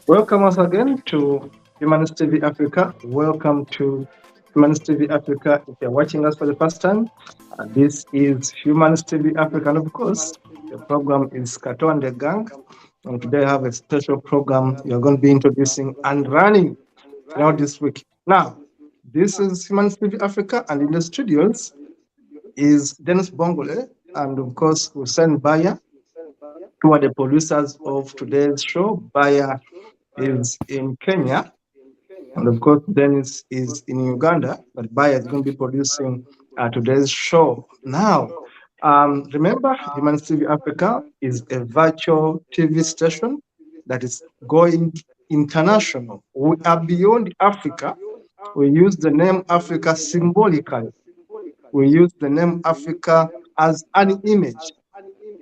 Welcome once again to Humanist TV Africa. Welcome to Humanist TV Africa. If you're watching us for the first time, this is Humanist TV Africa. And of course, the program is Kato and the Gang. And today I have a special program you're going to be introducing and running throughout this week. Now, this is Humanist TV Africa, and in the studios is Dennis Bongole and of course Hussein Baya, who are the producers of today's show. Baya is in Kenya, and of course, Dennis is in Uganda, but Baya is going to be producing today's show. Now, remember, Humanist TV Africa is a virtual TV station that is going international. We are beyond Africa. We use the name Africa symbolically. We use the name Africa as an image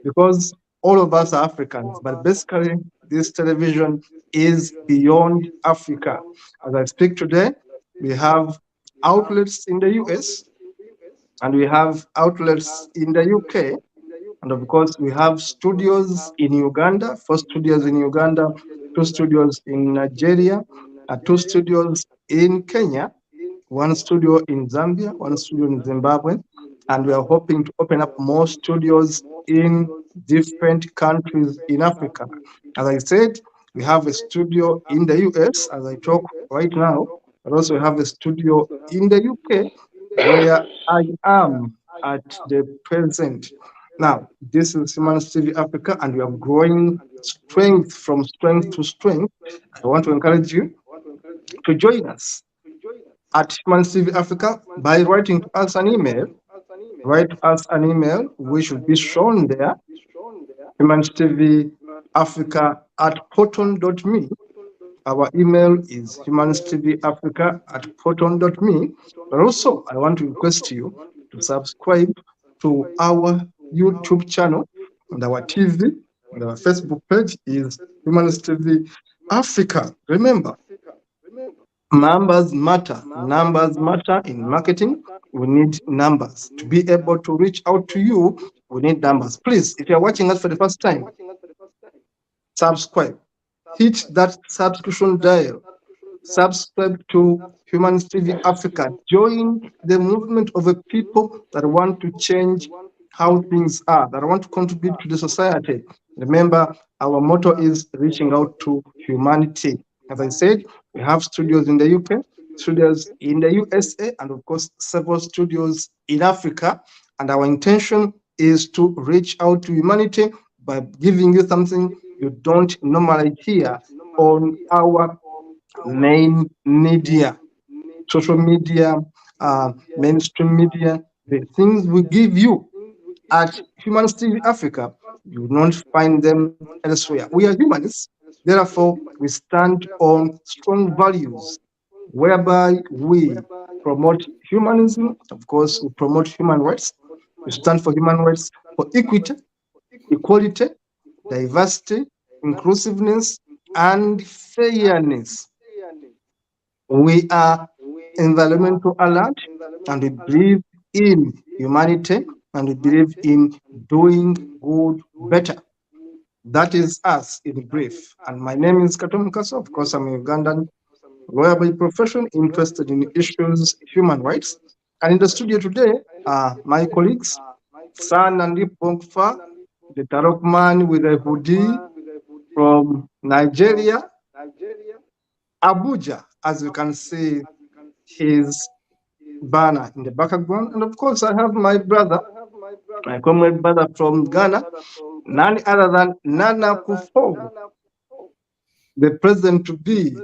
because all of us are Africans, but basically this television is beyond Africa. As I speak today, we have outlets in the US and we have outlets in the UK. And of course, we have studios in Uganda, 4 studios in Uganda, 2 studios in Nigeria, 2 studios in Kenya, 1 studio in Zambia, 1 studio in Zimbabwe, and we are hoping to open up more studios in different countries in Africa. As I said, we have a studio in the US as I talk right now, but also we have a studio in the UK where I am at the present. Now, this is Humanist TV Africa, and we are growing strength from strength to strength. I want to encourage you to join us at Humanist TV Africa by writing to us an email. Write us an email. We should be shown there. Humanist TV Africa at proton.me. Our email is humanisttvafrica@proton.me. But also, I want to request you to subscribe to our YouTube channel and our TV and our Facebook page is Humanist TV Africa. Remember, numbers matter. Numbers matter in marketing. We need numbers. To be able to reach out to you, we need numbers. Please, if you're watching us for the first time, subscribe. Hit that subscription dial. Subscribe to Humanist TV Africa. Join the movement of a people that want to change how things are, that want to contribute to the society. Remember, our motto is reaching out to humanity. As I said, we have studios in the UK, studios in the USA, and of course, several studios in Africa. And our intention is to reach out to humanity by giving you something you don't normally hear on our main media, social media, mainstream media, the things we give you at Humanist TV Africa, you will not find them elsewhere. We are humanists, therefore, we stand on strong values whereby we promote humanism. Of course, we promote human rights. We stand for human rights, for equity, equality, diversity, inclusiveness, and fairness. We are environmental alert, and we believe in humanity, and we believe in doing good better. That is us in brief. And my name is Kato Mukaso. Of course, I'm a Ugandan lawyer by profession, interested in issues human rights. And in the studio today are my colleagues, San Nandi Pongfa, the Tarok man with a hoodie from Nigeria, Abuja, as you can see his banner in the background. And of course, I have my brother, my comrade brother from Ghana, none other than Nana Kufo, the president to be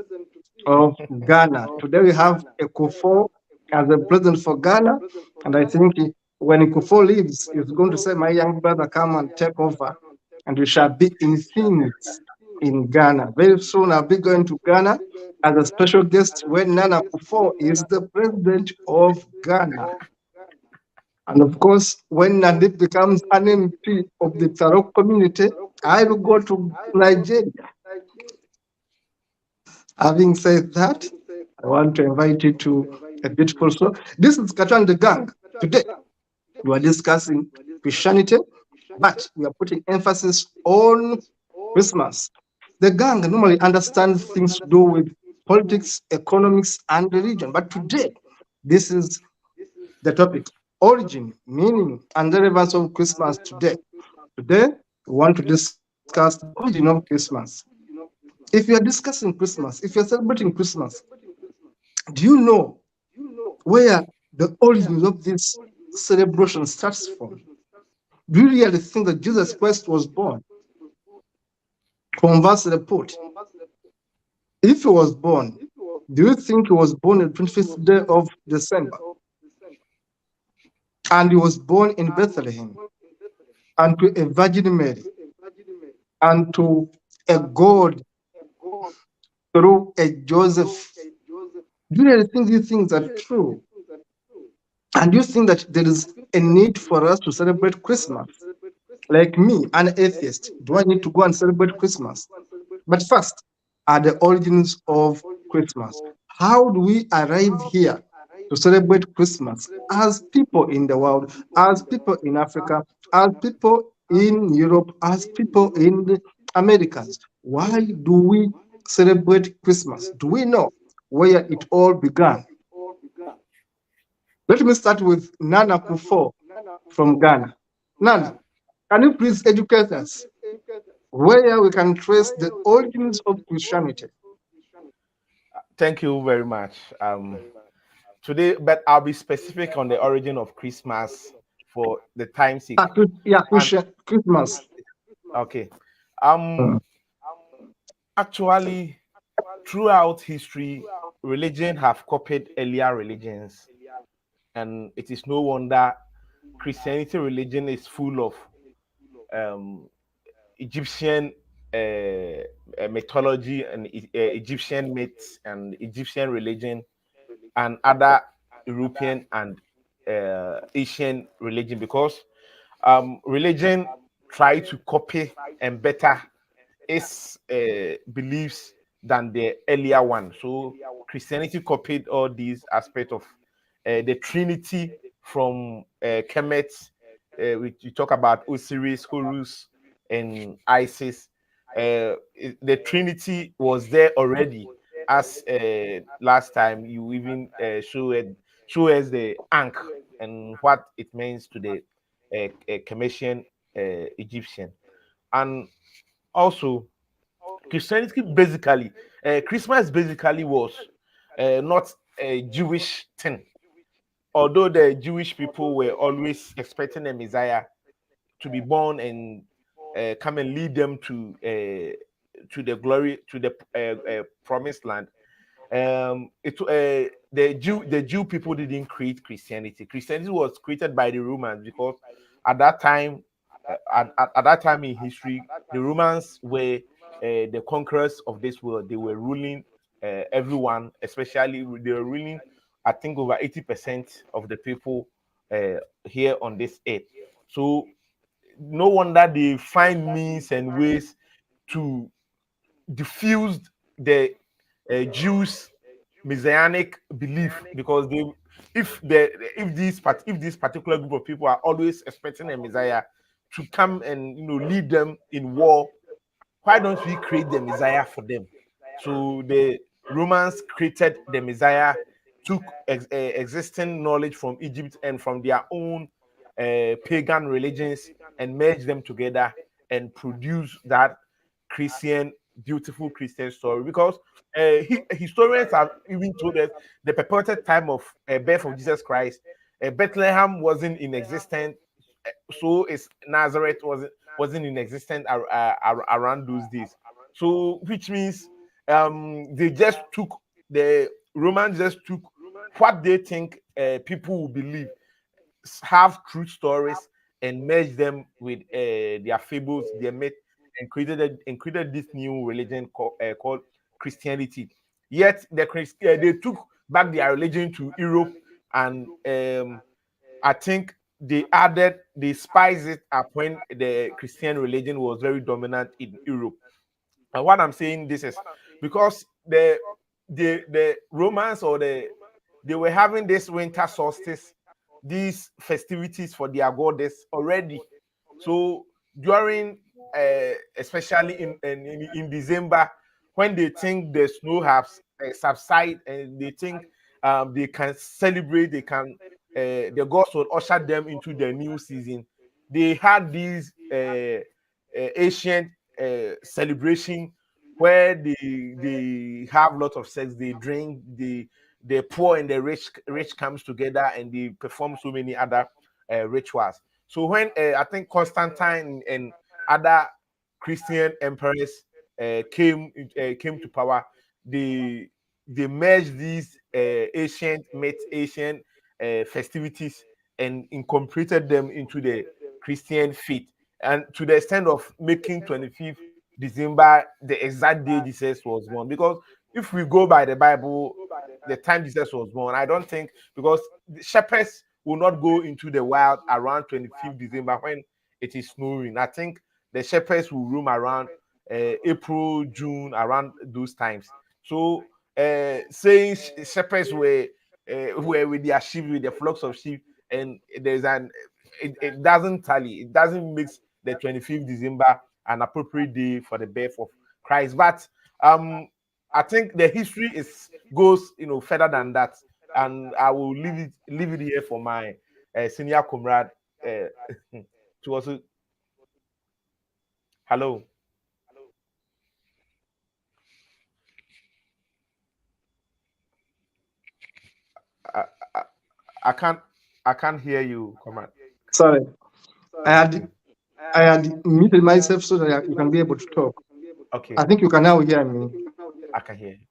of Ghana. Today we have a Kufo as a president for Ghana, and I think when Kufo leaves, he's going to say, "My young brother, come and take over, and we shall be in things in Ghana." Very soon I'll be going to Ghana as a special guest when Nana Kufo is the president of Ghana. And of course, when Nadip becomes an MP of the Tarok community, I will go to Nigeria. Having said that, I want to invite you to a beautiful show. This is Katan the Gang. Today, we are discussing Christianity, but we are putting emphasis on Christmas. The gang normally understands things to do with politics, economics, and religion. But today, this is the topic: origin, meaning, and relevance of Christmas today. Today, we want to discuss the origin of Christmas. If you are discussing Christmas, if you're celebrating Christmas, do you know where the origin of this celebration starts from? Do you really think that Jesus Christ was born from verse report? If he was born, do you think he was born on the 25th day of December? And he was born in Bethlehem and to a Virgin Mary and to a God through a Joseph. Do you really think these things are true? And do you think that there is a need for us to celebrate Christmas? Like me, an atheist, do I need to go and celebrate Christmas? But first are the origins of Christmas. How do we arrive here to celebrate Christmas as people in the world, as people in Africa, as people in Europe, as people in the Americas? Why do we celebrate Christmas? Do we know where it all began? Let me start with Nana Kufo from Ghana. Nana, can you please educate us where we can trace the origins of Christianity? Thank you very much. Today, but I'll be specific on the origin of Christmas for the time sake. Yeah, And Christmas. okay, um, actually, throughout history, religion have copied earlier religions, and it is no wonder Christianity religion is full of um, Egyptian mythology and Egyptian myths and Egyptian religion and other European and Asian religion, because religion try to copy and better its beliefs than the earlier one. So Christianity copied all these aspects of the Trinity from Kemet. We talk about Osiris, Horus, and Isis. The Trinity was there already. As last time you even show us the Ankh and what it means to the Kemetian Egyptian, and also Christianity basically, Christmas basically was not a Jewish thing, although the Jewish people were always expecting a Messiah to be born and come and lead them to the glory, to the promised land. The Jew people didn't create Christianity. Christianity was created by the Romans, because at that time, at that time in history, the Romans were the conquerors of this world. They were ruling everyone, especially they were ruling, I think, over 80% of the people here on this earth. So no wonder they find means and ways to diffuse the Jews' messianic belief, because they, if this particular group of people are always expecting a Messiah to come and lead them in war, why don't we create the Messiah for them? So the Romans created the Messiah, took existing knowledge from Egypt and from their own pagan religions and merged them together and produced that Christian, beautiful Christian story. Because historians have even told us the purported time of birth of Jesus Christ, Bethlehem wasn't in existence, so is Nazareth wasn't in existence around those days. So which means they just took the Romans just took what they think people will believe, have true stories, and merge them with their fables, their myth, and created this new religion called Christianity. Yet they took back their religion to Europe, and I think they spiced it up when the Christian religion was very dominant in Europe. And what I'm saying this is because the Romans, or they were having this winter solstice, these festivities for their goddess already. So during especially in December, when they think the snow has subside and they think they can celebrate, they can the gods will usher them into the new season. They had these ancient celebration where they have a lot of sex, they drink, the poor and the rich comes together and they perform so many other rituals. So when I think Constantine and other Christian emperors came to power, they they merged these ancient festivities and incorporated them into the Christian faith, and to the extent of making 25th December the exact day Jesus was born. Because if we go by the Bible, the time Jesus was born, I don't think, because the shepherds will not go into the wild around 25th December when it is snowing. I think the shepherds will roam around April, June, around those times. So saying shepherds were with their sheep, with their flocks of sheep, and it doesn't tally. It doesn't mix the 25th December an appropriate day for the birth of Christ. But I think the history is goes further than that, and I will leave it here for my senior comrade to also. Hello. I, I, I can't hear you, comrade. Sorry, I had I had muted myself so that you can be able to talk. I Okay, think you can now hear me. I can hear you.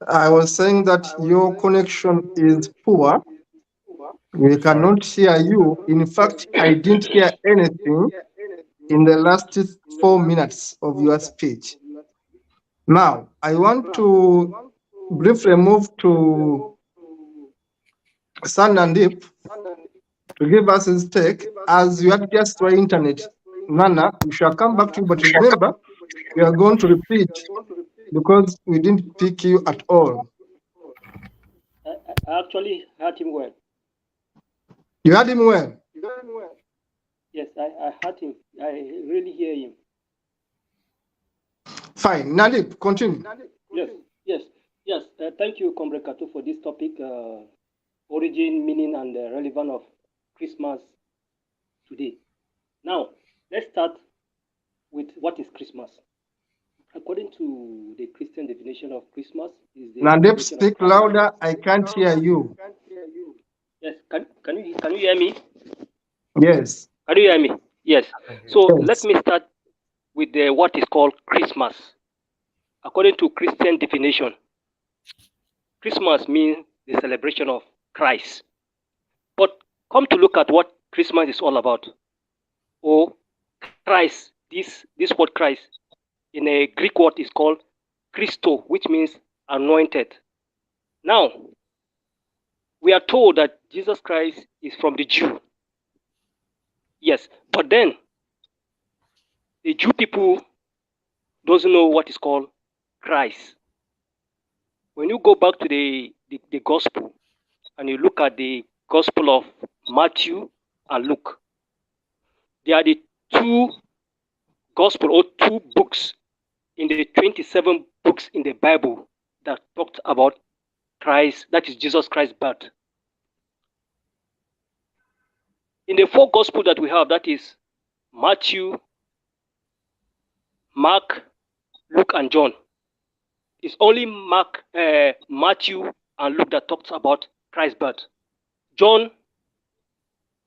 I was saying that your connection is poor. We Sorry. cannot hear you. In fact, I didn't hear anything in the last 4 minutes of your speech. Now, I want to briefly move to San Nandip to give us his take. As you had just your internet, Nana, we shall come back to you, but remember, we are going to repeat because we didn't pick you at all. I actually heard him well. You heard him well. Yes, I heard him. I really hear him. Fine. Nandip, continue. Yes, yes, yes. Thank you, Comrade Kato, for this topic, origin, meaning, and relevance of Christmas today. Now, let's start with what is Christmas. According to the Christian definition of Christmas, is the Nandip, celebration of speak Christ. louder. I can't hear you. Yes, can you hear me? Yes. Can you hear me? Yes. I can hear So you. let Yes. me start with what is called Christmas. According to Christian definition, Christmas means the celebration of Christ. But come to look at what Christmas is all about. Or Christ, this word Christ, in a Greek word is called Christo, which means anointed. Now, we are told that Jesus Christ is from the Jew. Yes, but then the Jew people doesn't know what is called Christ. When you go back to the gospel and you look at the gospel of Matthew and Luke, they are the two gospel or two books in the 27 books in the Bible that talked about Christ, that is Jesus Christ's birth. In the four gospel that we have, that is Matthew, Mark, Luke, and John. It's only Matthew, and Luke that talks about Christ's birth. John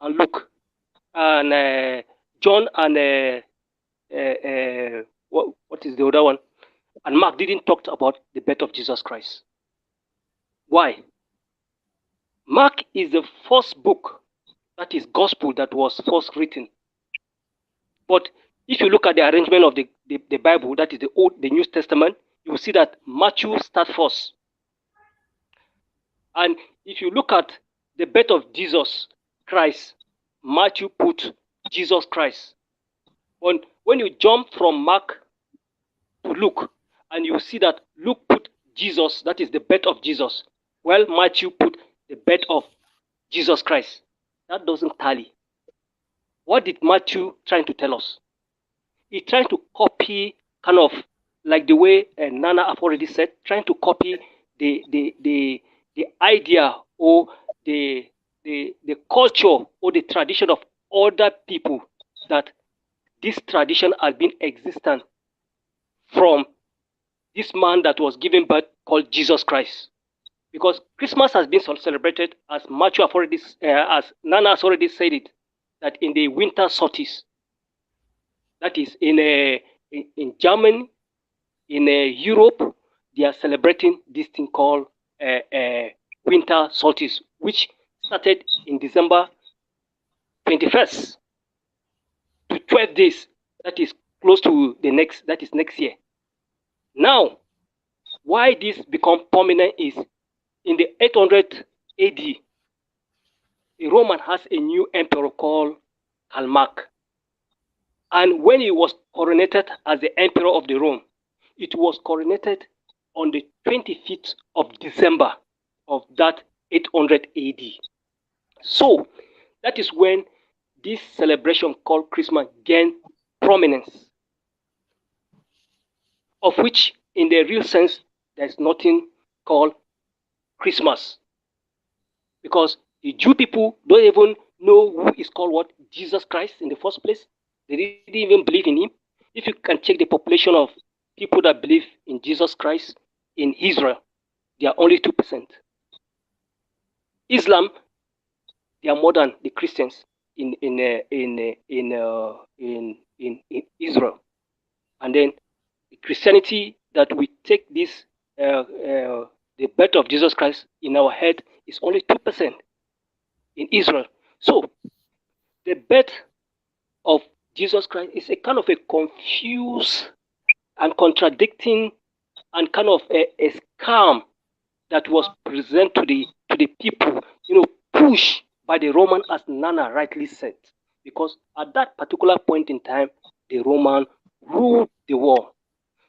and Luke, and John and what is the other one? And Mark didn't talk about the birth of Jesus Christ. Why? Mark is the first book, that is gospel, that was first written. But if you look at the arrangement of the Bible, that is the New Testament, you will see that Matthew starts first. And if you look at the birth of Jesus Christ, Matthew put Jesus Christ. When you jump from Mark to Luke, and you see that Luke put Jesus, that is the birth of Jesus, well, Matthew put the birth of Jesus Christ. That doesn't tally. What did Matthew trying to tell us? he tried to copy kind of like the way Nana have already said, trying to copy the idea or the culture or the tradition of other people, that this tradition has been existent from this man that was given birth called Jesus Christ. Because Christmas has been celebrated, as Matthew have already, as Nana has already said it, that in the winter solstice, that is in Germany, in Europe, they are celebrating this thing called winter solstice, which started in December 21st to 12 days. That is close to the next. That is next year. Now, why this become prominent is in the 800 AD, the Roman has a new emperor called Calmark. And when he was coronated as the emperor of the Rome, it was coronated on the 25th of December of that 800 AD. So that is when this celebration called Christmas gained prominence, of which in the real sense, there's nothing called Christmas. Because the Jew people don't even know who is called what? Jesus Christ in the first place. They didn't even believe in him. If you can check the population of people that believe in Jesus Christ in Israel, they are only 2%. Islam, they are more than the Christians in Israel. And then the Christianity that we take this the birth of Jesus Christ in our head is only 2% in Israel. So the birth of Jesus Christ is a kind of a confused and contradicting and kind of a scam that was presented to the people, pushed by the Roman, as Nana rightly said, because at that particular point in time, the Roman ruled the world.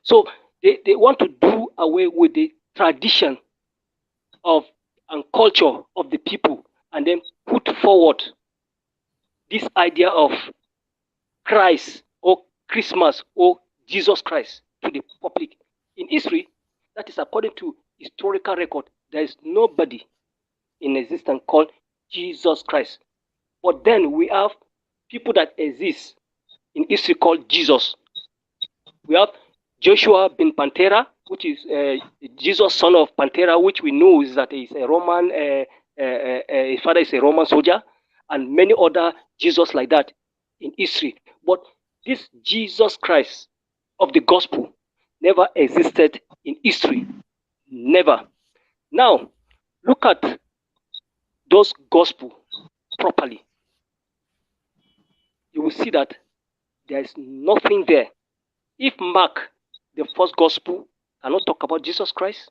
So they want to do away with the tradition of and culture of the people, and then put forward this idea of Christ or Christmas or Jesus Christ to the public. In history, that is according to historical record, there is nobody in existence called Jesus Christ. But then we have people that exist in history called Jesus. We have Joshua bin Pantera, which is Jesus, son of Pantera, which we know is that he's a Roman, his father is a Roman soldier, and many other Jesus like that in history. But this Jesus Christ of the gospel never existed in history. Never. Now, look at those gospel properly. You will see that there is nothing there. If Mark, the first gospel, cannot talk about Jesus Christ,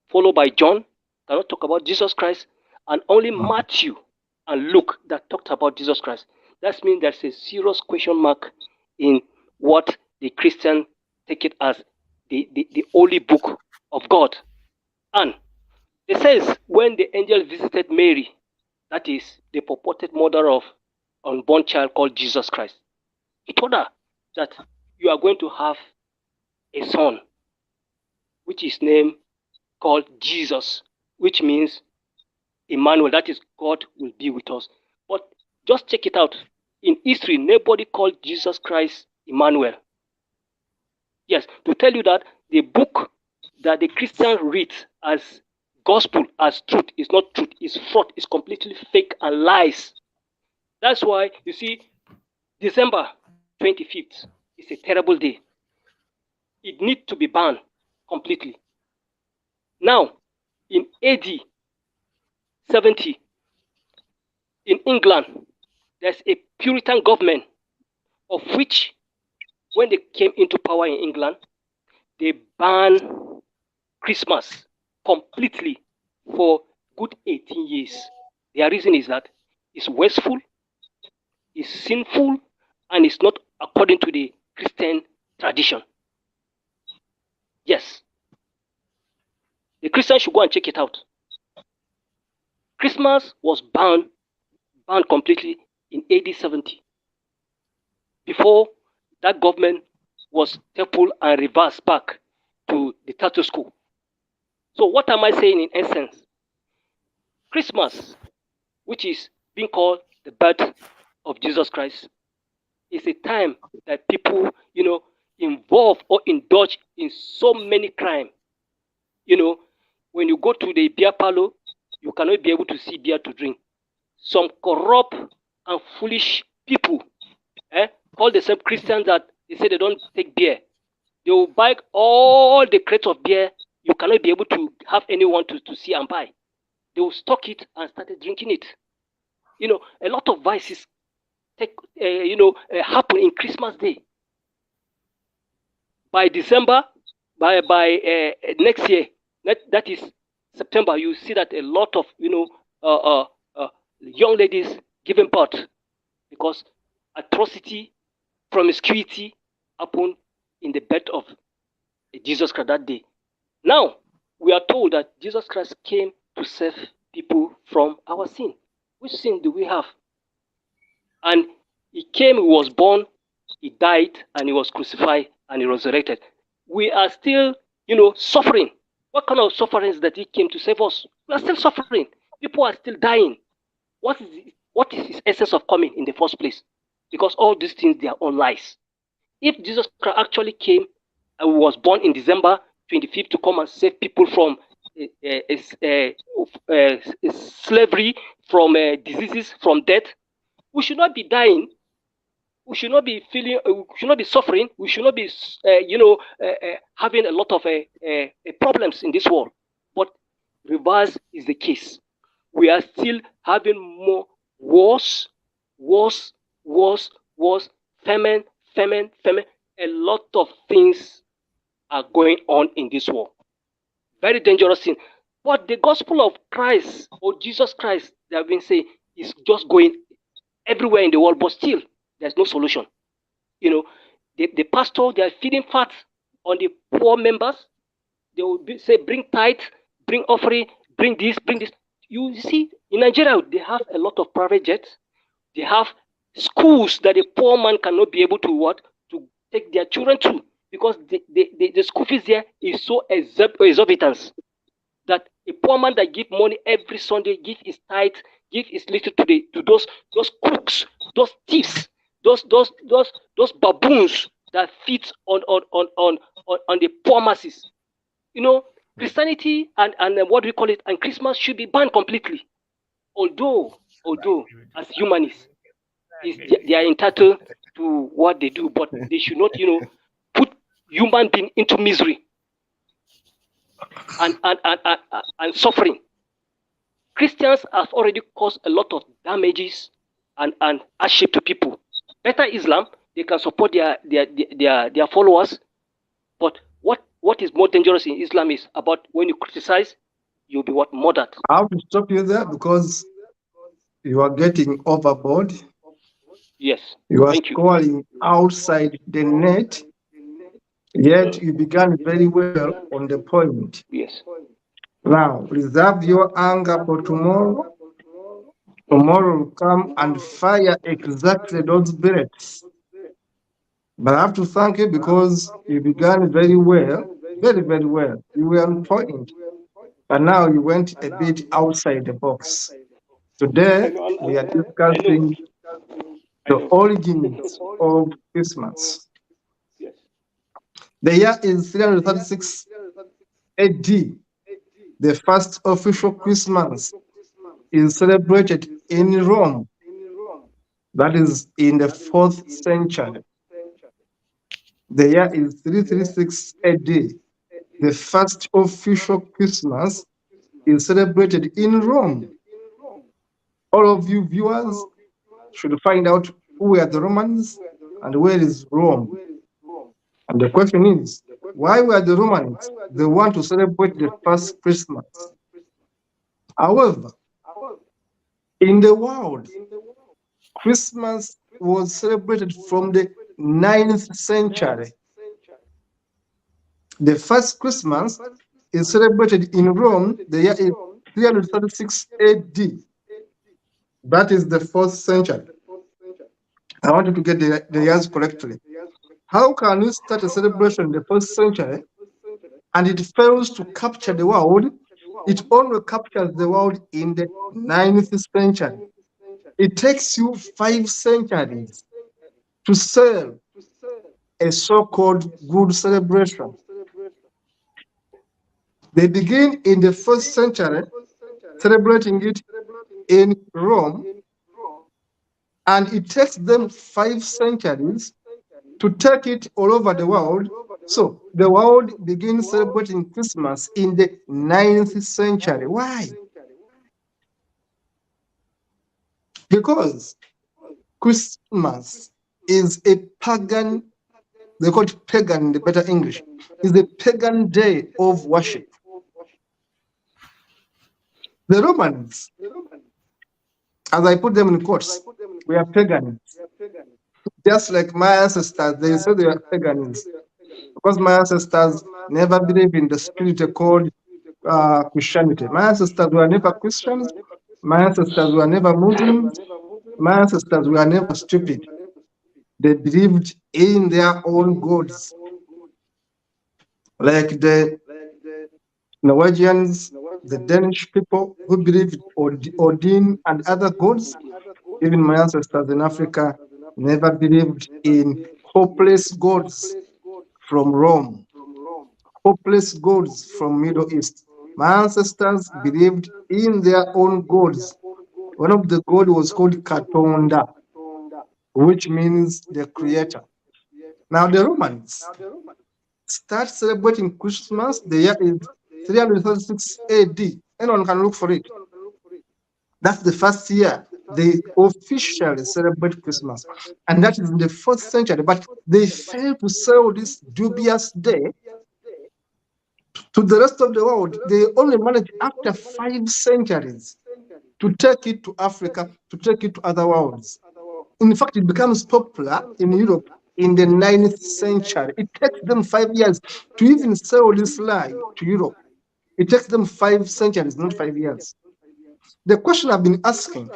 followed by John, cannot talk about Jesus Christ, and only Matthew and Luke that talked about Jesus Christ, that means there's a serious question mark in what the Christian take it as the holy book of God. And it says when the angel visited Mary, that is the purported mother of unborn child called Jesus Christ, he told her that you are going to have a son, which is named called Jesus, which means Emmanuel, that is God will be with us. But just check it out. In history, nobody called Jesus Christ Emmanuel. Yes, to tell you that the book that the Christian reads as gospel, as truth, is not truth, is fraud, is completely fake and lies. That's why you see December 25th is a terrible day. It needs to be banned completely. Now, in AD 70, in England, there's a Puritan government, of which, when they came into power in England, they banned Christmas completely for good 18 years. Their reason is that it's wasteful, it's sinful, and it's not according to the Christian tradition. Yes. The Christians should go and check it out. Christmas was banned completely in AD 70. Before that government was stapled and reversed back to the status quo. So what am I saying in essence? Christmas, which is being called the birth of Jesus Christ, is a time that people, involve or indulge in so many crime. When you go to the beer parlor, you cannot be able to see beer to drink. Some corrupt and foolish people, call themselves Christians, that they say they don't take beer. They will buy all the crates of beer. You cannot be able to have anyone to see and buy. They will stock it and started drinking it. A lot of vices happen in Christmas Day. By December, by next year, that is September, you see that a lot of young ladies giving birth because atrocity, promiscuity happen in the birth of Jesus Christ that day. Now we are told that Jesus Christ came to save people from our sin. Which sin do we have? And he came, he was born, he died, and he was crucified, and he resurrected. We are still, suffering. What kind of sufferings that he came to save us? We are still suffering. People are still dying. What is his essence of coming in the first place? Because all these things, they are all lies. If Jesus Christ actually came and was born in December 25th to come and save people from slavery, from diseases, from death, we should not be dying. We should not be feeling. We should not be suffering. We should not be, having a lot of problems in this world. But reverse is the case. We are still having more wars, famine. A lot of things are going on in this world. Very dangerous thing. But the gospel of Christ, or Jesus Christ, they have been saying, is just going everywhere in the world, but still there's no solution. The pastor, they are feeding fat on the poor members. They will say, bring tithe, bring offering, bring this. You see, in Nigeria, they have a lot of private jets. They have schools that a poor man cannot be able to take their children to, because the school fees there is so exorbitant that a poor man that give money every Sunday, give his tithe, give his little to those crooks, those thieves, those baboons that feed on the poor masses. Christianity and what we call it, and Christmas should be banned completely. Although as humanists, they are entitled to what they do, but they should not, put human being into misery and suffering. Christians have already caused a lot of damages and hardship to people. Better Islam, they can support their followers, but what is more dangerous in Islam is about when you criticize, you'll be murdered. I have to stop you there because you are getting overboard. Yes. You are scoring outside the net, yet you began very well on the point. Yes. Now, reserve your anger for tomorrow. Tomorrow will come and fire exactly those bullets. But I have to thank you because you began very well, very, very well. You were on point. But now you went a bit outside the box. Today, we are discussing the origins of Christmas. Yes. The year is 336 AD. The first official Christmas is celebrated in Rome. That is in the 4th century. The year is 336 AD. The first official Christmas is celebrated in Rome. All of you viewers should find out who are the Romans and where is Rome. And the question is, why were the Romans the one to celebrate the first Christmas? However, in the world, Christmas was celebrated from the 9th century. The first Christmas is celebrated in Rome. The year is 336 AD. That is the 4th century. I want you to get the years correctly. How can you start a celebration in the first century and it fails to capture the world? It only captures the world in the 9th century. It takes you 5 centuries to serve a so-called good celebration. They begin in the first century, celebrating it in Rome, and it takes them 5 centuries to take it all over the world. So the world begins celebrating Christmas in the 9th century. Why? Because Christmas is a pagan, they call it pagan in the better English, is a pagan day of worship. The Romans, as I put them in quotes, were pagans. Just like my ancestors, they said they were pagans because my ancestors never believed in the spirit called Christianity. My ancestors were never Christians. My ancestors were never Muslims. My ancestors were never stupid. They believed in their own gods, like the Norwegians, the Danish people who believed Odin and other gods. Even my ancestors in Africa never believed in hopeless gods from Rome, hopeless gods from Middle East. My ancestors believed in their own gods. One of the gods was called Katonda, which means the creator. Now the Romans start celebrating Christmas. The year is 336 AD. Anyone can look for it. That's the first year they officially celebrate Christmas. And that is in the fourth century. But they fail to sell this dubious day to the rest of the world. They only manage after 5 centuries to take it to Africa, to take it to other worlds. In fact, it becomes popular in Europe in the 9th century. It takes them 5 years to even sell this lie to Europe. It takes them 5 centuries, not 5 years. The question I've been asking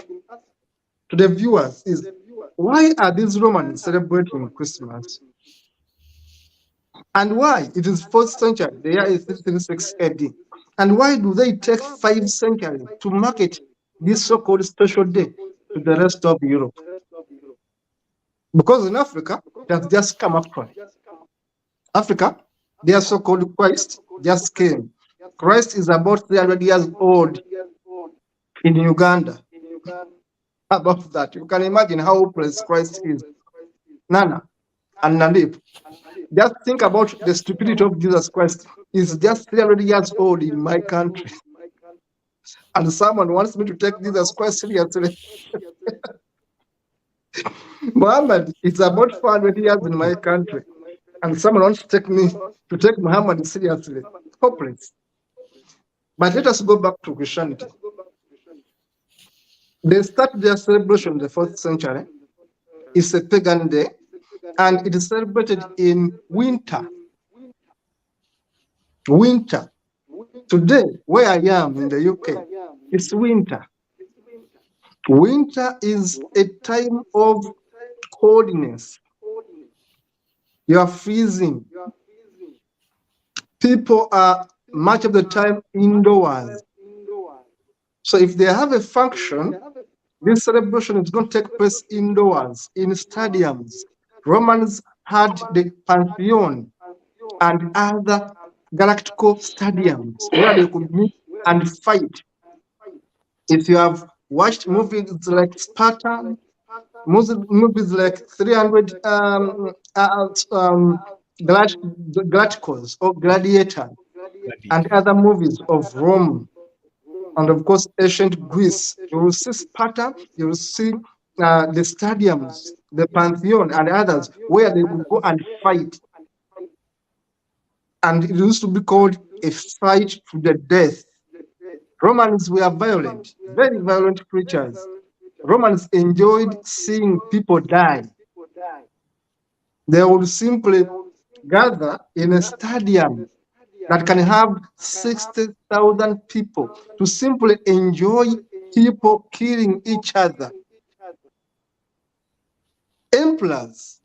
to the viewers is, why are these Romans celebrating Christmas? And why it is 4th century, the year is 336 AD? And why do they take 5 centuries to market this so-called special day to the rest of Europe? Because in Africa, it has just come actually. Africa, their so-called Christ just came. Christ is about 300 years old in Uganda. About that, you can imagine how hopeless Christ is. Nana and Nalip, just think about the stupidity of Jesus Christ. He's just 300 years old in my country. And someone wants me to take Jesus Christ seriously. Muhammad is about 400 years in my country. And someone wants to take Muhammad seriously. Hopeless. But let us go back to Christianity. They start their celebration in the 4th century. It's a pagan day, and it is celebrated in winter. Winter. Today, where I am in the UK, it's winter. Winter is a time of coldness. You are freezing. People are much of the time indoors. So if they have a function, this celebration is going to take place indoors, in stadiums. Romans had the Pantheon and other galactical stadiums where they could meet and fight. If you have watched movies like Sparta, movies like 300 Galacticos or Gladiator, and other movies of Rome, and of course ancient Greece, you will see Sparta, you will see the stadiums, the Pantheon, and others where they would go and fight. And it used to be called a fight to the death. Romans were violent, very violent creatures. Romans enjoyed seeing people die. They would simply gather in a stadium that can have 60,000 people to simply enjoy people killing each other. Emperors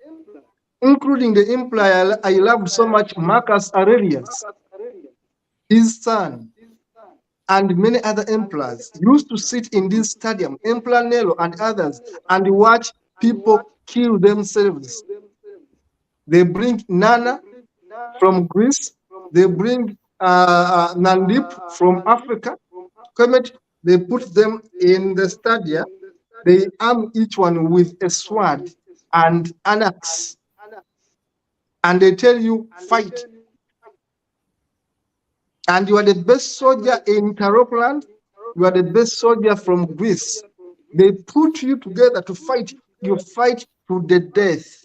including the emperor I loved so much, Marcus Aurelius, his son, and many other emperors used to sit in this stadium, Emperor Nero and others, and watch people kill themselves. They bring Nana from Greece, they bring Nandip from Africa, Kemet, they put them in the stadia, they arm each one with a sword and an axe, and they tell you, fight. And you are the best soldier in Taropland, you are the best soldier from Greece. They put you together to fight, you fight to the death.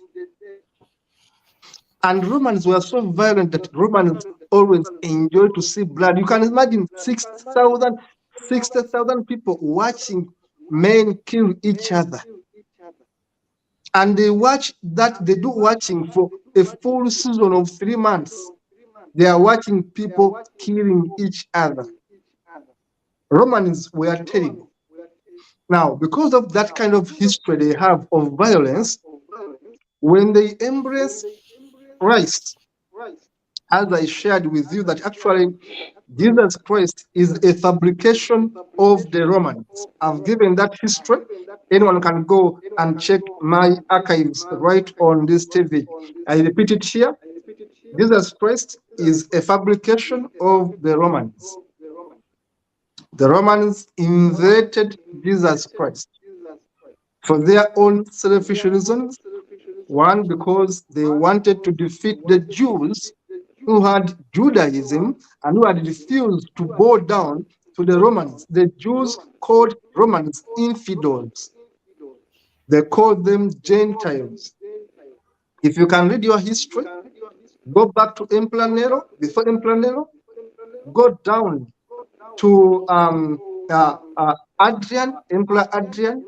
And Romans were so violent that Romans always enjoy to see blood. You can imagine 60,000 people watching men kill each other. And they watch that, they do watching for a full season of 3 months. They are watching people killing each other. Romans were terrible. Now, because of that kind of history they have of violence, when they embrace Christ, as I shared with you, that actually Jesus Christ is a fabrication of the Romans. I've given that history. Anyone can go and check my archives right on this TV. I repeat it here. Jesus Christ is a fabrication of the Romans. The Romans invented Jesus Christ for their own selfish reasons. One, because they wanted to defeat the Jews who had Judaism and who had refused to bow down to the Romans. The Jews called Romans infidels. They called them Gentiles. If you can read your history, go back to Emperor Nero, before Emperor Nero, go down to Adrian, Emperor Adrian,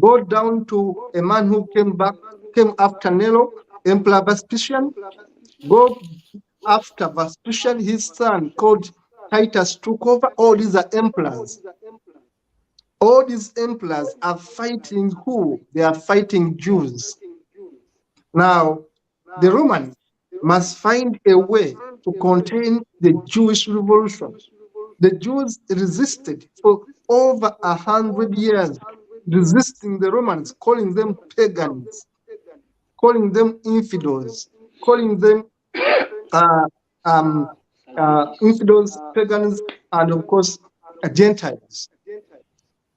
go down to a man who came after Nero, Emperor Vespasian, go after Vespasian, his son called Titus took over. All these are emperors. All these emperors are fighting who? They are fighting Jews. Now, the Romans must find a way to contain the Jewish revolution. The Jews resisted for over 100 years, resisting the Romans, calling them pagans, calling them infidels, calling them infidels, pagans, and of course, Gentiles.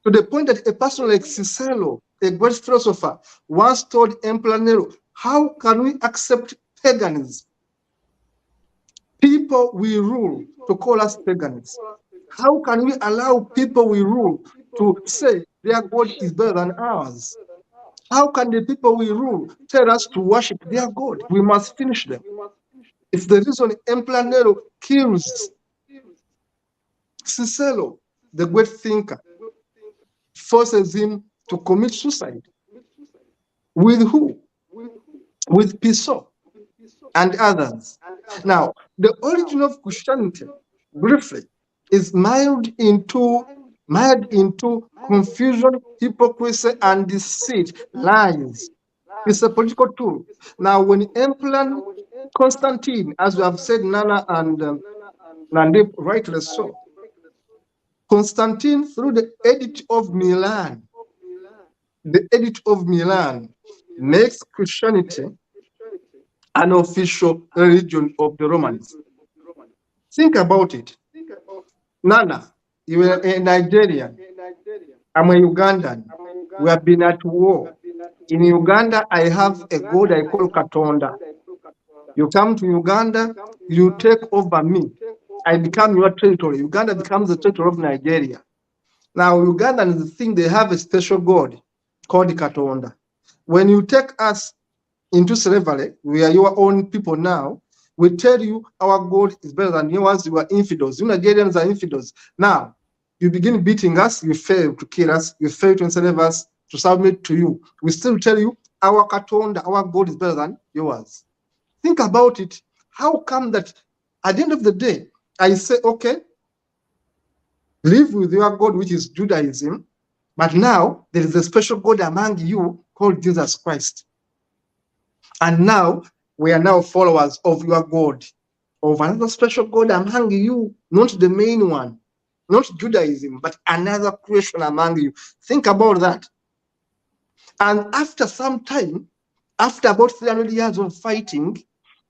To the point that a person like Cicero, a great philosopher, once told Emperor Nero, how can we accept pagans? People we rule to call us pagans. How can we allow people we rule to say their God is better than ours? How can the people we rule tell us to worship their God? We must finish them. It's the reason Emperor Nero kills Cicero, the great thinker, forces him to commit suicide. With who? With Piso and others. Now, the origin of Christianity, briefly, is mired into confusion, hypocrisy, and deceit, lies. It's a political tool. Now, when Emperor Constantine, as we have said, Nana and Nandip, rightly so, Constantine, through the Edict of Milan, makes Christianity an official religion of the Romans. Think about it. Nana, you are a Nigerian. I'm a Ugandan. We have been at war. In Uganda, I have a god I call Katonda. You come to Uganda, you take over me. I become your territory. Uganda becomes the territory of Nigeria. Now, Ugandans think they have a special god called Katonda. When you take us into slavery, we are your own people now. We tell you our God is better than yours. You are infidels. You Nigerians are infidels. Now, you begin beating us. You fail to kill us. You fail to enslave us, to submit to you. We still tell you our Katonda, our God is better than yours. Think about it. How come that at the end of the day, I say, okay, live with your God, which is Judaism, but now there is a special God among you called Jesus Christ. And now we are now followers of your God, of another special God among you, not the main one, not Judaism, but another creation among you. Think about that. And after some time, after about 300 years of fighting,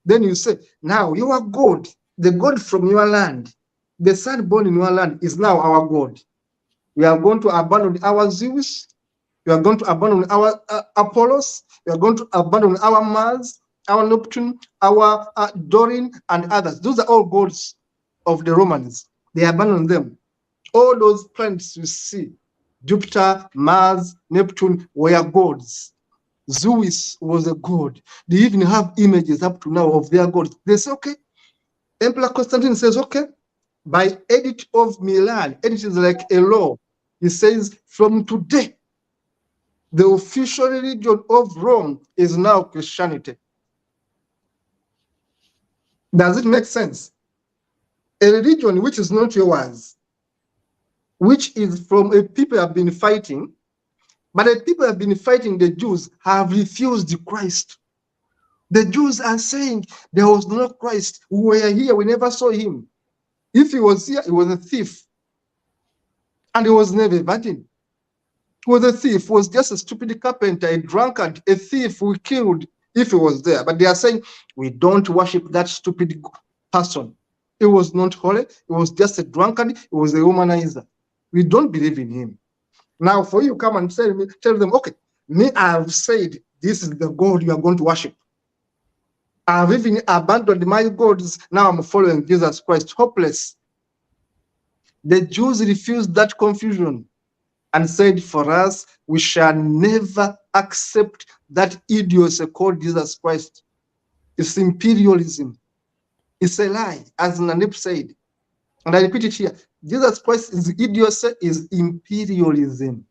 then you say, now your God, the God from your land, the son born in your land is now our God. We are going to abandon our Zeus. We are going to abandon our Apollos. We are going to abandon our Mars, our Neptune, our Dorin, and others. Those are all gods of the Romans. They abandoned them. All those planets you see, Jupiter, Mars, Neptune, were gods. Zeus was a god. They even have images up to now of their gods. They say, okay, Emperor Constantine says, okay, by Edict of Milan, edict is like a law. He says, from today, the official religion of Rome is now Christianity. Does it make sense? A religion which is not yours, which is from a people have been fighting, but the people have been fighting, the Jews, have refused Christ. The Jews are saying there was no Christ. We were here, we never saw him. If he was here, he was a thief. And he was never a virgin. He was a thief, he was just a stupid carpenter, a drunkard, a thief we killed if he was there. But they are saying, we don't worship that stupid person. He was not holy, he was just a drunkard, he was a womanizer. We don't believe in him. Now, for you come and tell them, okay, me, I have said this is the God you are going to worship. I have even abandoned my gods. Now I'm following Jesus Christ. Hopeless. The Jews refused that confusion and said, for us, we shall never accept that idiocy called Jesus Christ. It's imperialism. It's a lie, as Nanip said. And I repeat it here. Jesus Christ is idiocy, is imperialism.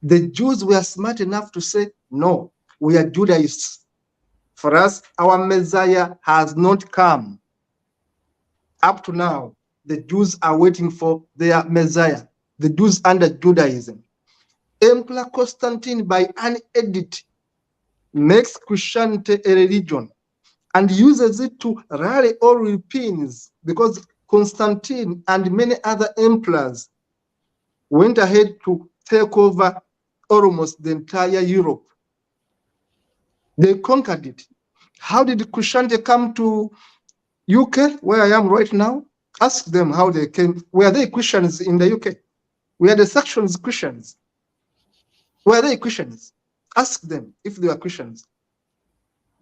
The Jews were smart enough to say, no, we are Judaists. For us, our Messiah has not come. Up to now, the Jews are waiting for their Messiah, the Jews under Judaism. Emperor Constantine, by an edict, makes Christianity a religion and uses it to rally all Europeans, because Constantine and many other emperors went ahead to take over almost the entire Europe. They conquered it. How did Christianity come to UK, where I am right now? Ask them how they came. Were they Christians in the UK? Were the Saxons Christians? Were they Christians? Ask them if they were Christians.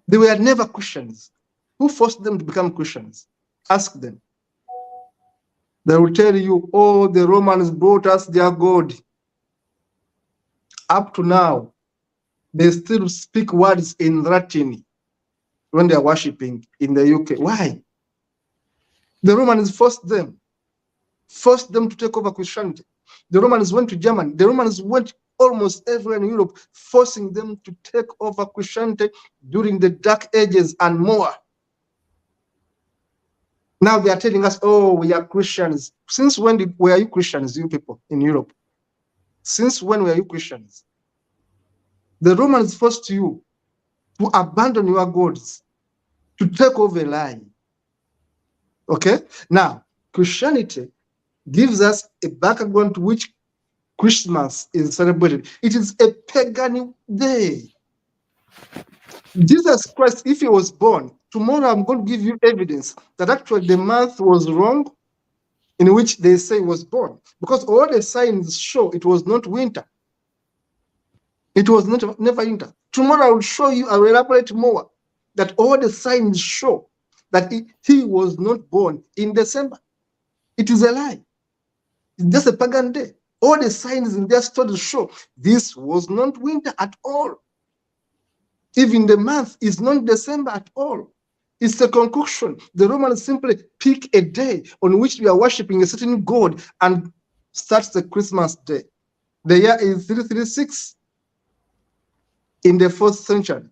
They were never Christians. Who forced them to become Christians? Ask them. They will tell you, oh, the Romans brought us their God. Up to now, they still speak words in Latin when they are worshiping in the UK. Why? The Romans forced them to take over Christianity. The Romans went to Germany. The Romans went almost everywhere in Europe, forcing them to take over Christianity during the Dark Ages and more. Now they are telling us, oh, we are Christians. Since when were you Christians, you people in Europe? Since when were you Christians? The Romans forced you to abandon your gods, to take over a lie. Okay? Now, Christianity gives us a background to which Christmas is celebrated. It is a pagan day. Jesus Christ, if he was born, tomorrow I'm going to give you evidence that actually the month was wrong in which they say he was born, because all the signs show it was not winter. It was never winter. Tomorrow I will show you, I will elaborate more, that all the signs show that he was not born in December. It is a lie. It's just a pagan day. All the signs in their studies show this was not winter at all. Even the month is not December at all. It's a concoction. The Romans simply pick a day on which we are worshiping a certain god and starts the Christmas day. The year is 336 in the 4th century.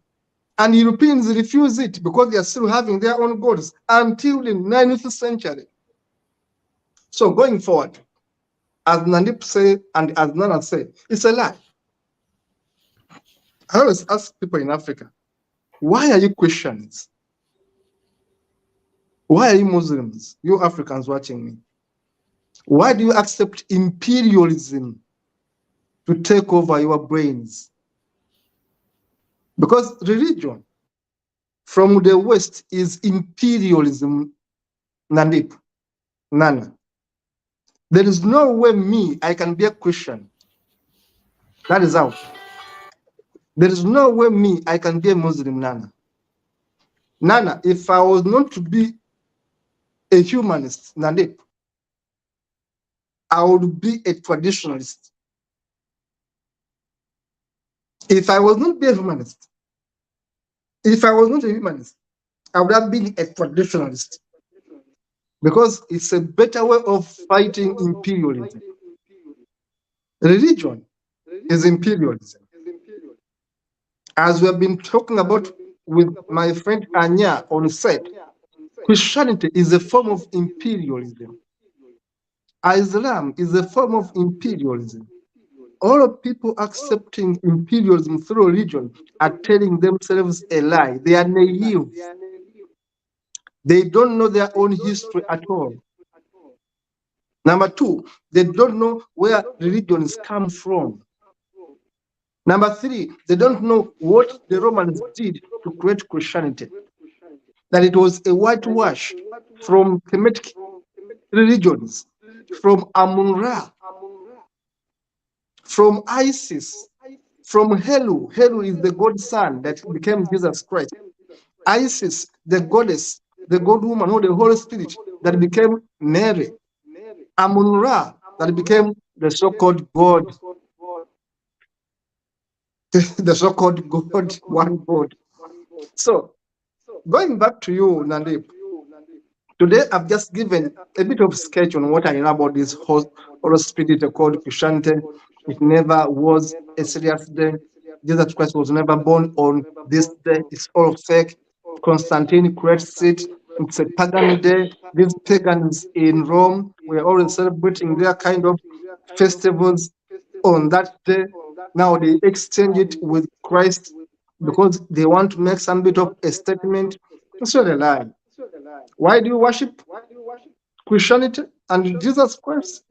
And Europeans refuse it because they are still having their own gods until the 9th century. So going forward, as Nanip say and as Nana say, it's a lie. I always ask people in Africa, Why are you Christians? Why are you Muslims? You Africans watching me. Why do you accept imperialism to take over your brains? Because religion from the West is imperialism, Nandip, Nana. There is no way I can be a Christian. That is out. There is no way I can be a Muslim, Nana. Nana, if I was not to be a humanist, Nandip, I would be a traditionalist. If I was not be a humanist, I would have been a traditionalist because it's a better way of fighting imperialism. Religion is imperialism. As we have been talking about with my friend Anya on set, Christianity is a form of imperialism. Islam is a form of imperialism. All people accepting imperialism through religion are telling themselves a lie. They are naive. They don't know their own history at all. Number two, they don't know where religions come from. Number three, they don't know what the Romans did to create Christianity. That it was a whitewash from Kemetic religions, from Amun-Ra, from Isis, from Helu. Helu is the god son that became Jesus Christ. Isis, the goddess, the god woman, or the Holy Spirit that became Mary. Amun-Ra, that became the so-called God, the so-called God, one God. So, going back to you, Nandip, today I've just given a bit of sketch on what I know about this Holy Spirit called Christianity. It never was a serious day. Jesus Christ was never born on this day. It's all fake. Constantine creates it. It's a pagan day. These pagans in Rome were always celebrating their kind of festivals on that day. Now they exchange it with Christ because they want to make some bit of a statement. It's not a lie. Why do you worship Christianity and Jesus Christ?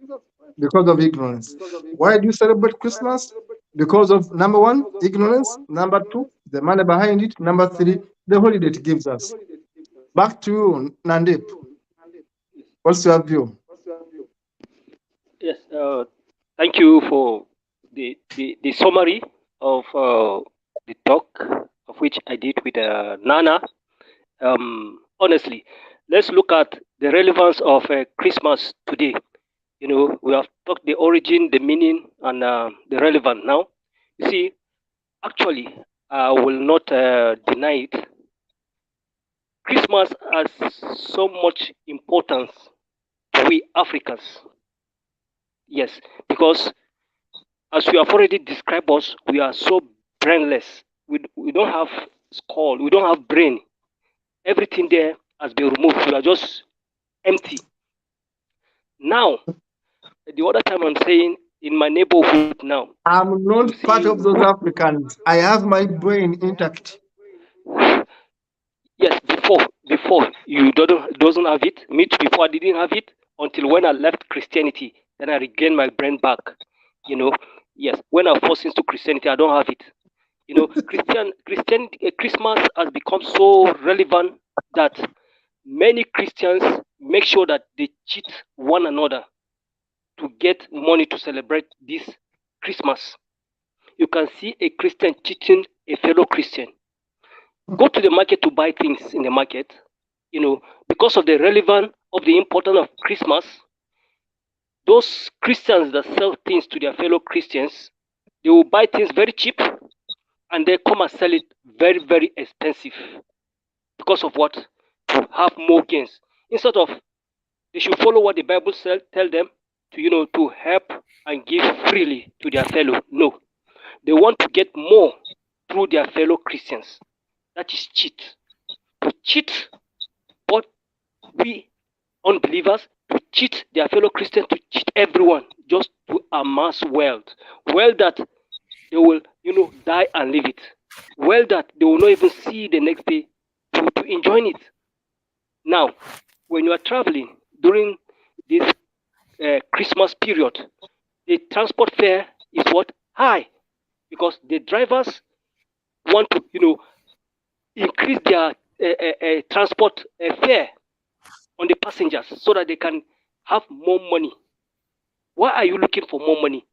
Because of ignorance. Why do you celebrate Christmas? Because of number one, ignorance. Number two, the money behind it. Number three, the holiday it gives us. Back to you, Nandip. What's your view? Yes, thank you for the summary of the talk of which I did with Nana. Honestly, let's look at the relevance of Christmas today. You know, we have talked the origin, the meaning, and the relevance. Now, you see, actually, I will not deny it. Christmas has so much importance to we Africans. Yes, because as we have already described us, we are so brainless. We don't have skull, we don't have brain. Everything there has been removed. We are just empty. Now, the other time I'm saying in my neighborhood now. I'm not part of those Africans. I have my brain intact. Yes, before you doesn't have it. Me too, before I didn't have it until when I left Christianity, then I regained my brain back. You know, yes, when I forced into Christianity, I don't have it. You know, Christmas has become so relevant that many Christians make sure that they cheat one another to get money to celebrate this Christmas. You can see a Christian cheating a fellow Christian. Go to the market to buy things in the market. You know, because of the relevance of the importance of Christmas, those Christians that sell things to their fellow Christians, they will buy things very cheap and they come and sell it very, very expensive. Because of what? To have more gains. Instead of they should follow what the Bible tell them to, to help and give freely to their fellow. No. They want to get more through their fellow Christians. That is cheat. To cheat what we unbelievers, to cheat their fellow Christians, to cheat everyone, just to amass wealth. Wealth that they will, die and leave it. well that they will not even see the next day to enjoy it. Now, when you are traveling during this Christmas period, the transport fare is what high because the drivers want to increase their transport fare on the passengers so that they can have more money. Why are you looking for more money?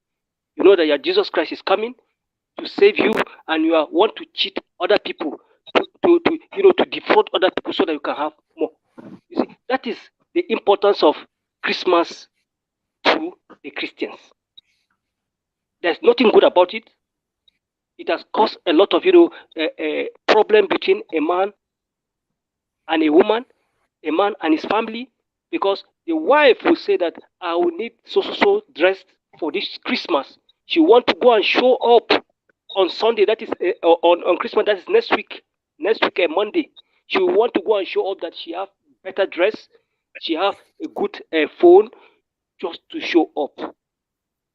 You know that your Jesus Christ is coming to save you, and you want to cheat other people to defraud other people so that you can have more. You see, that is the importance of Christmas to the Christians. There's nothing good about it. It has caused a lot of problem between a man and a woman, a man and his family, because the wife will say that I will need so dressed for this Christmas. She want to go and show up on Sunday, that is on Christmas, that is next week Monday. She will want to go and show up that she have better dress, she have a good phone, just to show up.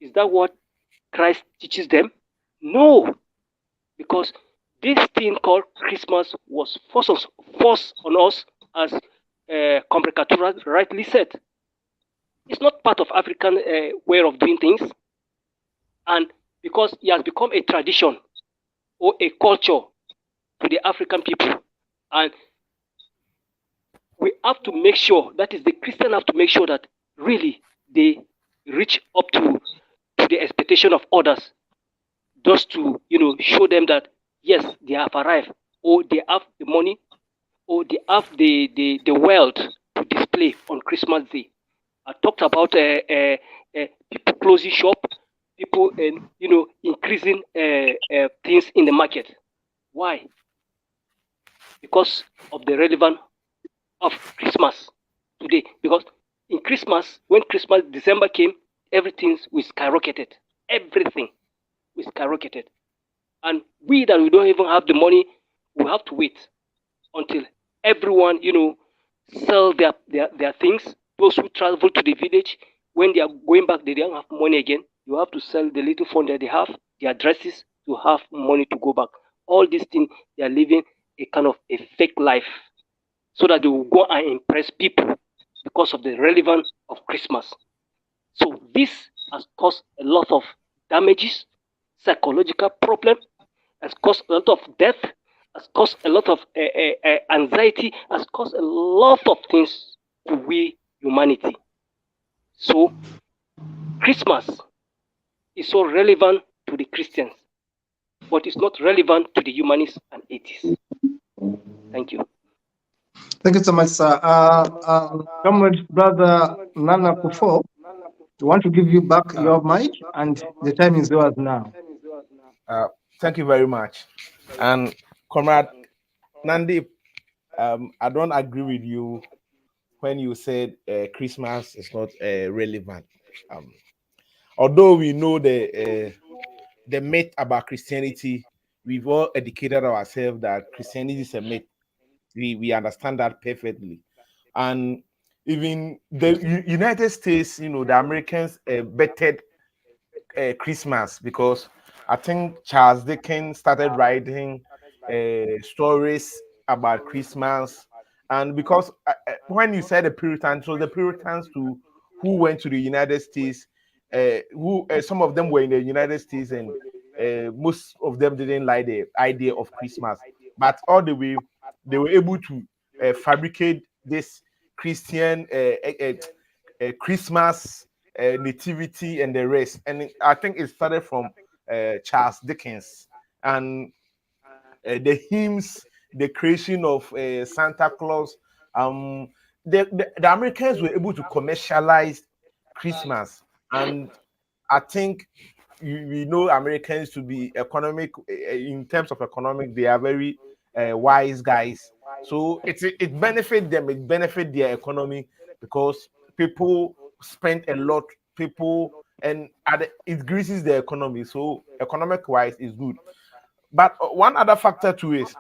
Is that what Christ teaches them? No, because this thing called Christmas was forced on us, as Complicatura rightly said. It's not part of African way of doing things, and because it has become a tradition or a culture to the African people, and we have to make sure, that is, the Christian have to make sure that really they reach up to the expectation of others, just to show them that yes, they have arrived, or they have the money, or they have the wealth to display on Christmas Day. I talked about people closing shop, people and increasing things in the market. Why? Because of the relevance of Christmas today. Because in Christmas, when Christmas December came, everything was skyrocketed. Everything was skyrocketed. And we that we don't even have the money, we have to wait until everyone, sell their things. Those who travel to the village, when they are going back, they don't have money again. You have to sell the little phone that they have, their dresses, to have money to go back. All these things, they are living a kind of a fake life so that they will go and impress people because of the relevance of Christmas. So this has caused a lot of damages, psychological problem, has caused a lot of death, has caused a lot of anxiety, has caused a lot of things to we humanity. So Christmas is so relevant to the Christians, but it's not relevant to the humanists and atheists. Thank you. Thank you so much, sir. Comrade Brother Nana Kufo, we want to give you back your mic, and the time is yours now. Thank you very much. And Comrade Nandi, I don't agree with you when you said Christmas is not relevant. Although we know the myth about Christianity, we've all educated ourselves that Christianity is a myth. We understand that perfectly. And even the United States, the Americans bettered Christmas, because I think Charles Dickens started writing stories about Christmas. And because when you said the Puritans, so the Puritans who went to the United States, who some of them were in the United States, and most of them didn't like the idea of Christmas. But all the way, they were able to fabricate this Christian Christmas nativity and the rest. And I think it started from Charles Dickens, and the hymns, the creation of Santa Claus. The Americans were able to commercialize Christmas, and I think we know Americans to be economic in terms of economic. They are very wise guys, so it benefit them. It benefit their economy because people spend a lot. People, and it increases the economy. So economic wise is good. But one other factor too is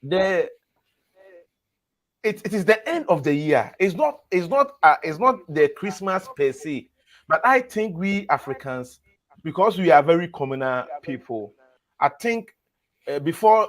the it is the end of the year. It's not the Christmas per se. But I think we Africans, because we are very communal people, I think before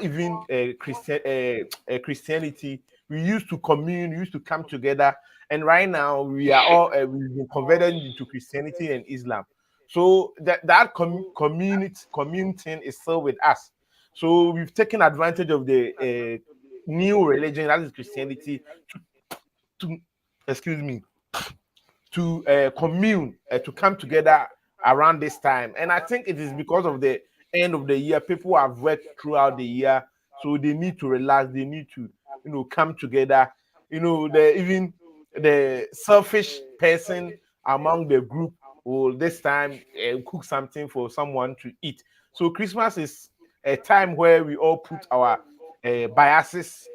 even Christianity, we used to commune, we used to come together, and right now we are all we've been converted into Christianity and Islam. So that commune thing is still with us. So we've taken advantage of the new religion, that is Christianity, to excuse me, to commune, to come together around this time. And I think it is because of the end of the year. People have worked throughout the year, so they need to relax. They need to, come together. Even the selfish person among the group will this time cook something for someone to eat. So Christmas is a time where we all put our biases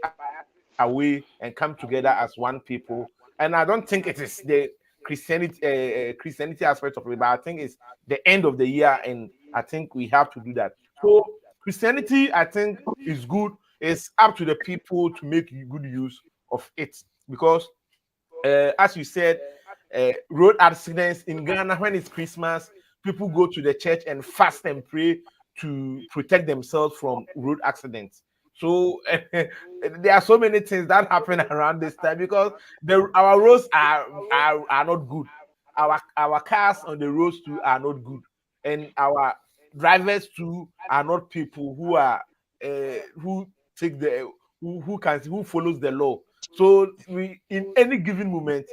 away and come together as one people. And I don't think it is the Christianity aspect of it, but I think it's the end of the year, and I think we have to do that. So Christianity, I think, is good. It's up to the people to make good use of it, because as you said, road accidents in Ghana when it's Christmas, people go to the church and fast and pray to protect themselves from road accidents. So there are so many things that happen around this time, because our roads are not good. Our cars on the roads too are not good, and our drivers too are not people who take the who follows the law. So we, in any given moment,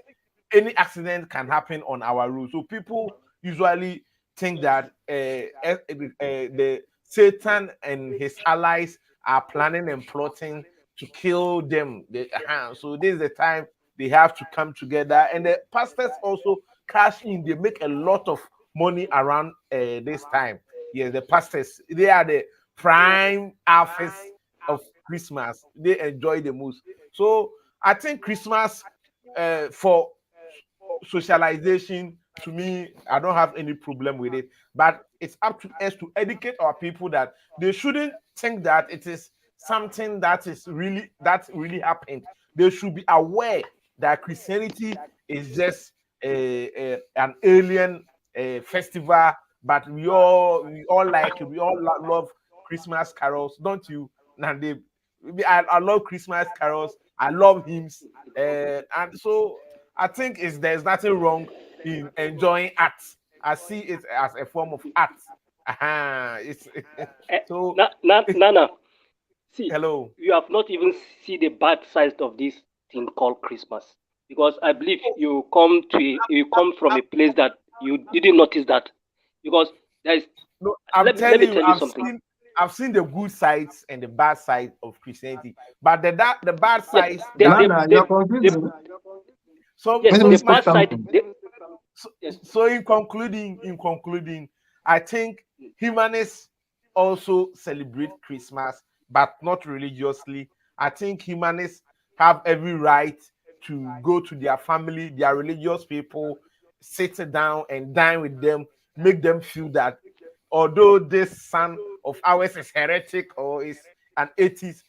any accident can happen on our road. So people usually think that the Satan and his allies are planning and plotting to kill them. So this is the time they have to come together, and the pastors also cash in. They make a lot of money around this time. Yes, the pastors, they are the prime alphas of Christmas. They enjoy the most. So I think Christmas, for socialization, to me, I don't have any problem with it. But it's up to us to educate our people that they shouldn't think that it is something that really happened. They should be aware that Christianity is just an alien festival, but we all like it. We all love Christmas carols, don't you, Nande? I love Christmas carols. I love hymns, and so I think there's nothing wrong in enjoying art. I see it as a form of art. It's so. Nana, see, Hello. you have not even see the bad side of this thing called Christmas, because I believe you come from a place that you didn't notice that, because there is. No, I'm Let telling me you, tell you something. I've seen the good sides and the bad side of Christianity, but the bad Yeah, sides that Nana, you're confusing. so yes, Let so me the say bad imagine. side. something. So, Yes, so in concluding, I think humanists also celebrate Christmas, but not religiously. I think humanists have every right to go to their family, their religious people, sit down and dine with them, make them feel that although this son of ours is heretic or is an atheist,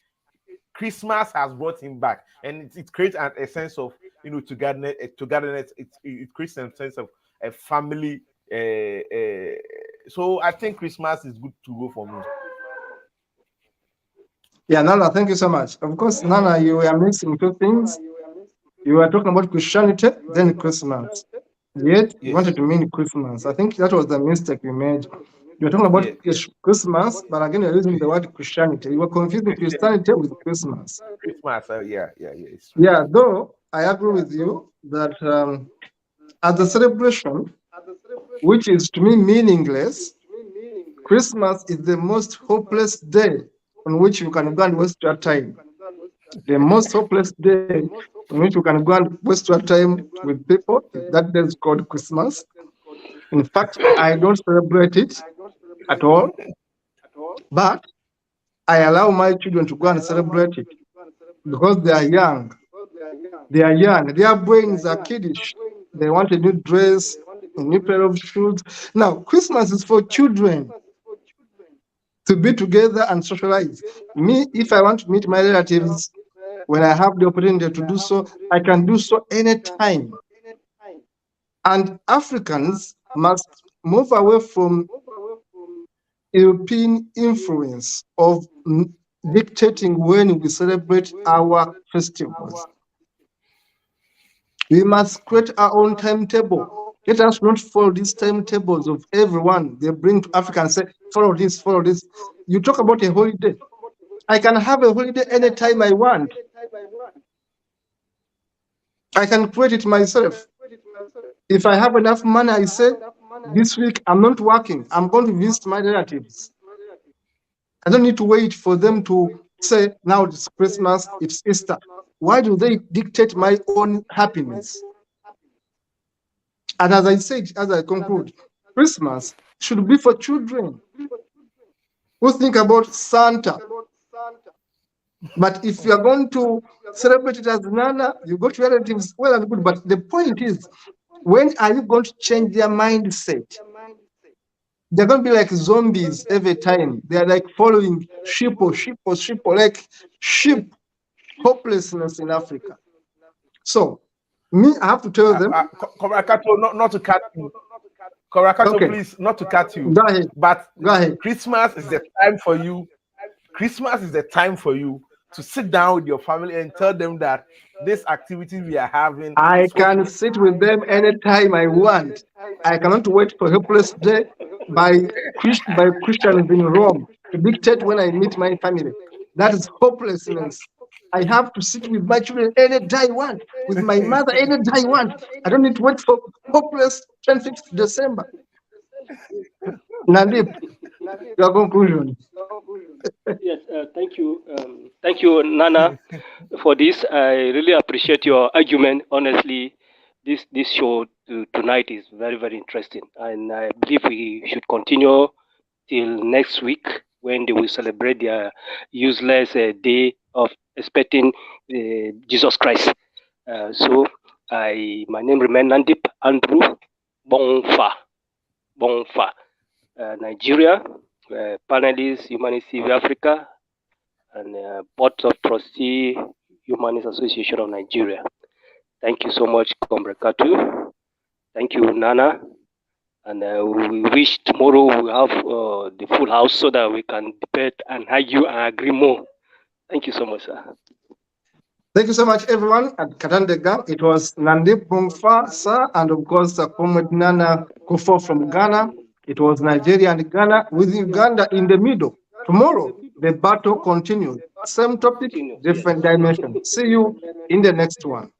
Christmas has brought him back, and it creates a sense of togetherness. It creates a sense of a family. So I think Christmas is good to go for me. Yeah, Nana, thank you so much. Of course, Nana, you were mixing two things. You were talking about Christianity, then Christmas. Yet you Yes, wanted to mean Christmas. I think that was the mistake you made. You were talking about yes, Christmas, but again you're using the word Christianity. You were confusing Christianity. Christianity with Christmas. Christmas. Yeah, yeah, yeah. It's true. Yeah, though I agree with you that as a celebration, which is to me meaningless, Christmas is the most hopeless day on which you can go and waste your time. The most hopeless day on which you can go and waste your time with people is that day is called Christmas. In fact, I don't celebrate it at all, but I allow my children to go and celebrate it because they are young. They are young. Their brains are kiddish. They want a new dress, a new pair of shoes. Now, Christmas is for children to be together and socialize. Me, if I want to meet my relatives, when I have the opportunity to do so, I can do so anytime. And Africans must move away from European influence of dictating when we celebrate our festivals. We must create our own timetable. Let us not follow these timetables of everyone they bring to Africa and say, follow this, follow this. You talk about a holiday. I can have a holiday anytime I want. I can create it myself. If I have enough money, I say, this week I'm not working. I'm going to visit my relatives. I don't need to wait for them to say, now it's Christmas, it's Easter. Why do they dictate my own happiness? And as I said, as I conclude, Christmas should be for children who think about Santa. But if you are going to celebrate it as Nana, you go to relatives, well and good. But the point is, when are you going to change their mindset? They're going to be like zombies every time. They are like following sheep, like sheep, hopelessness in Africa. So, me, I have to tell them. Korakato, not to cut you. Korakato, okay. Please, not to cut you. Go ahead. But go ahead. Christmas is the time for you. Christmas is the time for you to sit down with your family and tell them that this activity we are having. I can sit with them anytime I want. I cannot wait for helpless day by Christians in Rome to dictate when I meet my family. That is hopelessness. I have to sit with my children any day I want, with my mother any day I want. I don't need to wait for hopeless 25th December. Nandip, your conclusion. Yes, thank you, Nana, for this. I really appreciate your argument. Honestly, this show tonight is very, very interesting, and I believe we should continue till next week when they will celebrate their useless day of expecting Jesus Christ. So, my name remains Nandip Andrew Bonfa, Nigeria. Panelist, Humanist TV Africa, and Board of Trustee, Humanist Association of Nigeria. Thank you so much, Comrade Katu. Thank you, Nana. And we wish tomorrow we have the full house so that we can debate and argue and agree more. Thank you so much, sir. Thank you so much, everyone at Katandega. It was Nandip Bongfa, sir, and of course, Comrade Nana Kufo from Ghana. It was Nigeria and Ghana, with Uganda in the middle. Tomorrow, the battle continues. Same topic, different dimension. See you in the next one.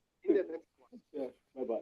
Bye-bye.